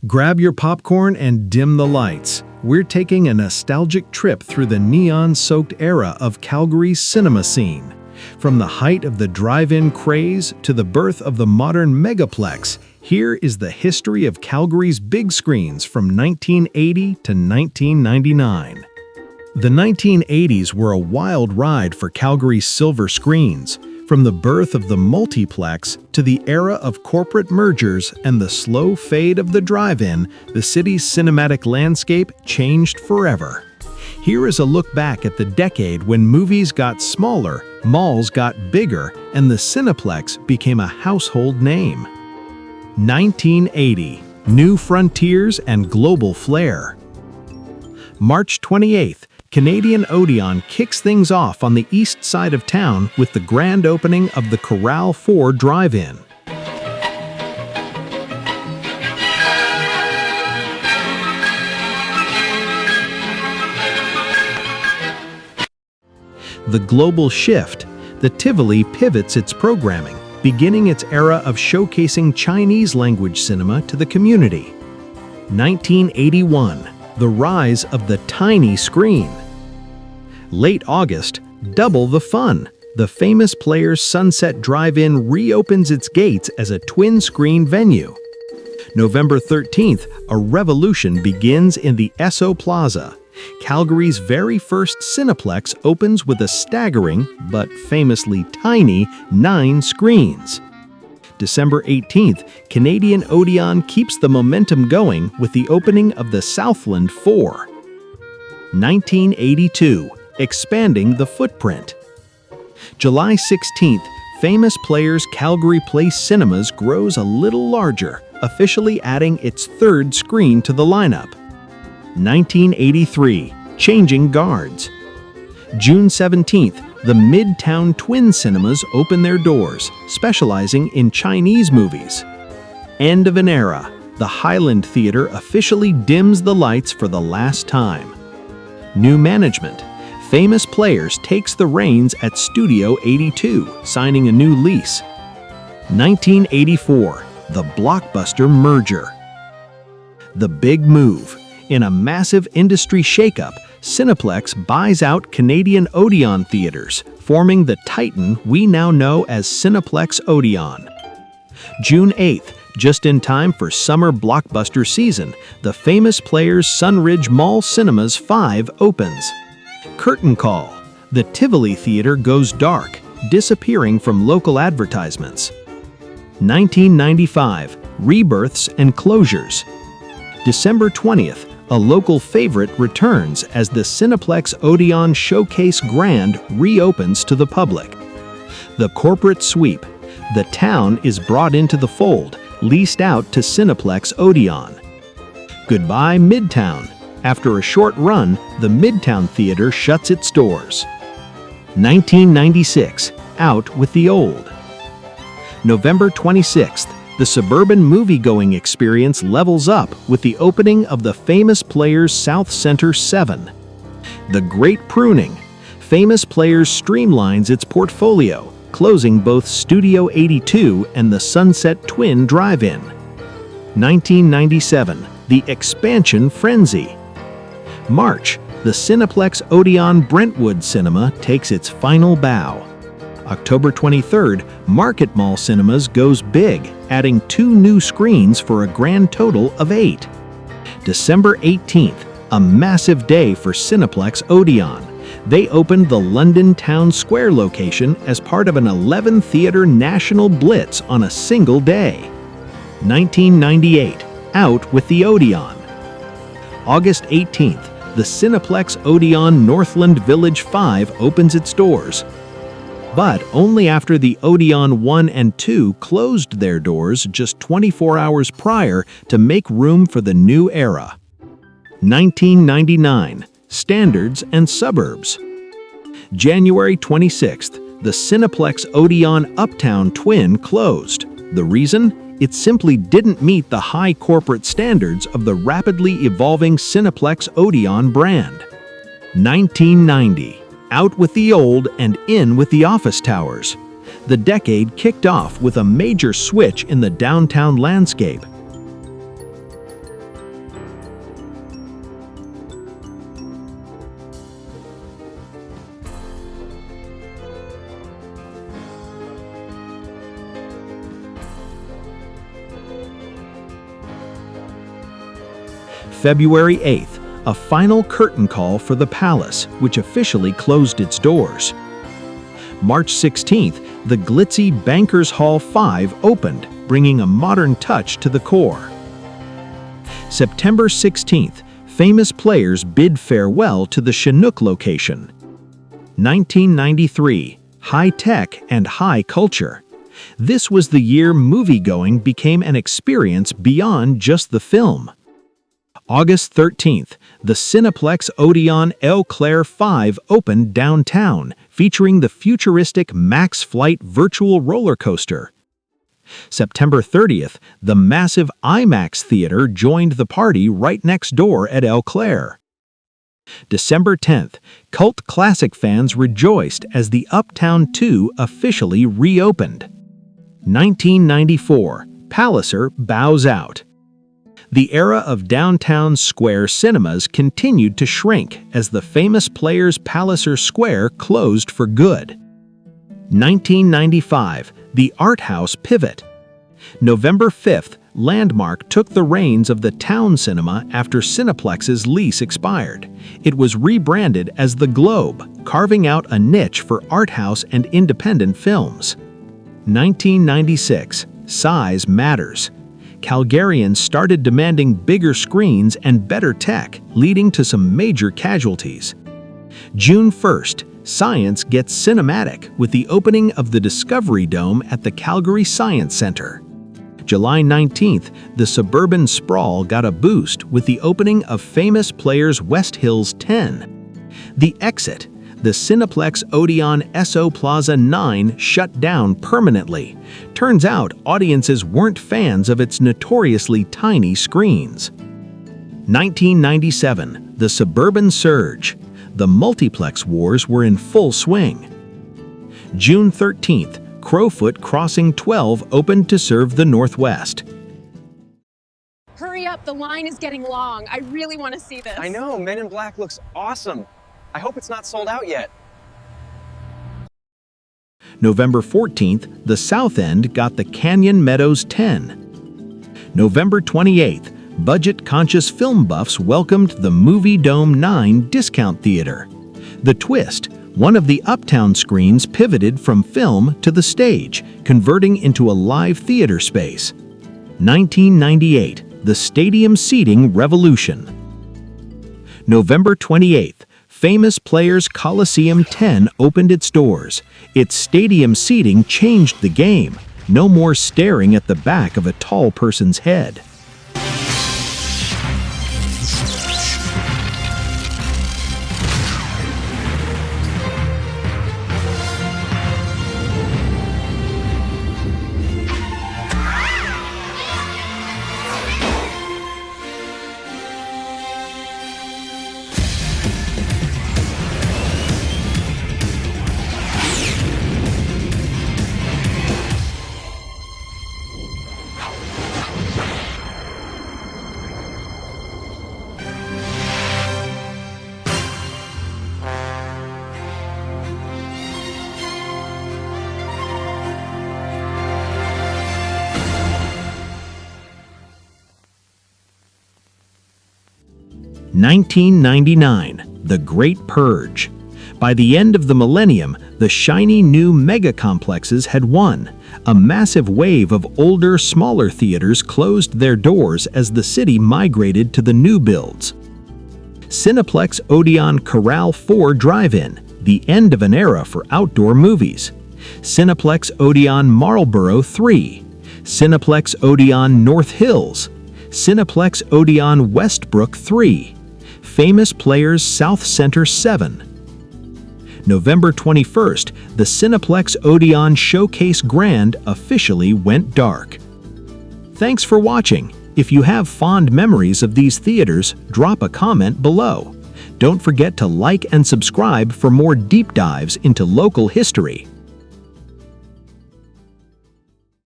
Grab your popcorn and dim the lights. We're taking a nostalgic trip through the neon-soaked era of Calgary's cinema scene. From the height of the drive-in craze to the birth of the modern megaplex, here is the history of Calgary's big screens from 1980 to 1999. The 1980s were a wild ride for Calgary's silver screens. From the birth of the multiplex to the era of corporate mergers and the slow fade of the drive-in, the city's cinematic landscape changed forever. Here is a look back at the decade when movies got smaller, malls got bigger, and the Cineplex became a household name. 1980. New Frontiers and Global Flair. March 28th. Canadian Odeon kicks things off on the east side of town with the grand opening of the Corral 4 drive-in. The global shift, the Tivoli pivots its programming, beginning its era of showcasing Chinese-language cinema to the community. 1981. The rise of the tiny screen. Late August, double the fun. The Famous Players Sunset Drive-In reopens its gates as a twin-screen venue. November 13th, a revolution begins in the Esso Plaza. Calgary's very first Cineplex opens with a staggering, but famously tiny, 9 screens. December 18th, Canadian Odeon keeps the momentum going with the opening of the Southland 4. 1982. Expanding the footprint. July 16th, Famous Players Calgary Place Cinemas grows a little larger, officially adding its 3rd screen to the lineup. 1983. Changing guards. June 17th, the Midtown Twin Cinemas open their doors, specializing in Chinese movies. End of an era. The Highland Theatre officially dims the lights for the last time. New management. Famous Players takes the reins at Studio 82, signing a new lease. 1984. The Blockbuster merger. The big move. In a massive industry shakeup, Cineplex buys out Canadian Odeon Theatres, forming the titan we now know as Cineplex Odeon. June 8th, just in time for summer blockbuster season, the Famous Players Sunridge Mall Cinemas 5 opens. Curtain call. The Tivoli Theatre goes dark, disappearing from local advertisements. 1995. Rebirths and closures. December 20th. A local favorite returns as the Cineplex Odeon Showcase Grand reopens to the public. The corporate sweep. The town is brought into the fold, leased out to Cineplex Odeon. Goodbye Midtown. After a short run, the Midtown Theatre shuts its doors. 1996. Out with the old. November 26th. The suburban movie-going experience levels up with the opening of the Famous Players South Center 7. The Great Pruning. Famous Players streamlines its portfolio, closing both Studio 82 and the Sunset Twin Drive-In. 1997. The Expansion Frenzy. March. The Cineplex Odeon Brentwood Cinema takes its final bow. October 23rd, Market Mall Cinemas goes big, adding 2 new screens for a grand total of 8. December 18th, a massive day for Cineplex Odeon. They opened the London Town Square location as part of an 11-theater national blitz on a single day. 1998. Out with the Odeon. August 18th, the Cineplex Odeon Northland Village 5 opens its doors, but only after the Odeon 1 and 2 closed their doors just 24 hours prior to make room for the new era. 1999. Standards and Suburbs. January 26th, the Cineplex Odeon Uptown Twin closed. The reason? It simply didn't meet the high corporate standards of the rapidly evolving Cineplex Odeon brand. 1990. Out with the old and in with the office towers. The decade kicked off with a major switch in the downtown landscape. February 8th, a final curtain call for the Palace, which officially closed its doors. March 16th, the glitzy Bankers Hall 5 opened, bringing a modern touch to the core. September 16th, famous players bid farewell to the Chinook location. 1993, high tech and high culture. This was the year moviegoing became an experience beyond just the film. August 13th, the Cineplex Odeon Eau Claire 5 opened downtown, featuring the futuristic Max Flight virtual roller coaster. September 30th, the massive IMAX theater joined the party right next door at Eau Claire. December 10th, cult classic fans rejoiced as the Uptown 2 officially reopened. 1994, Palliser bows out. The era of downtown square cinemas continued to shrink as the famous Players Palliser Square closed for good. 1995, the art house pivot. November 5th, Landmark took the reins of the town cinema after Cineplex's lease expired. It was rebranded as the Globe, carving out a niche for art house and independent films. 1996, size matters. Calgarians started demanding bigger screens and better tech, leading to some major casualties. June 1st, science gets cinematic with the opening of the Discovery Dome at the Calgary Science Center. July 19th, the suburban sprawl got a boost with the opening of famous Players West Hills 10. The exit, the Cineplex Odeon SO Plaza 9 shut down permanently. Turns out audiences weren't fans of its notoriously tiny screens. 1997, the suburban surge. The multiplex wars were in full swing. June 13th, Crowfoot Crossing 12 opened to serve the Northwest. Hurry up, the line is getting long. I really want to see this. I know, Men in Black looks awesome. I hope it's not sold out yet. November 14th, the South End got the Canyon Meadows 10. November 28th, budget-conscious film buffs welcomed the Movie Dome 9 Discount Theater. The twist, one of the Uptown screens pivoted from film to the stage, converting into a live theater space. 1998, the Stadium Seating Revolution. November 28th, famous Players Coliseum 10 opened its doors. Its stadium seating changed the game. No more staring at the back of a tall person's head. $19.99, The Great Purge. By the end of the millennium, the shiny new mega-complexes had won. A massive wave of older, smaller theaters closed their doors as the city migrated to the new builds. Cineplex Odeon Corral 4 Drive-In, the end of an era for outdoor movies. Cineplex Odeon Marlborough 3. Cineplex Odeon North Hills. Cineplex Odeon Westbrook 3. Famous Players South Center 7. November 21st, the Cineplex Odeon Showcase Grand officially went dark. Thanks for watching. If you have fond memories of these theaters, drop a comment below. Don't forget to like and subscribe for more deep dives into local history.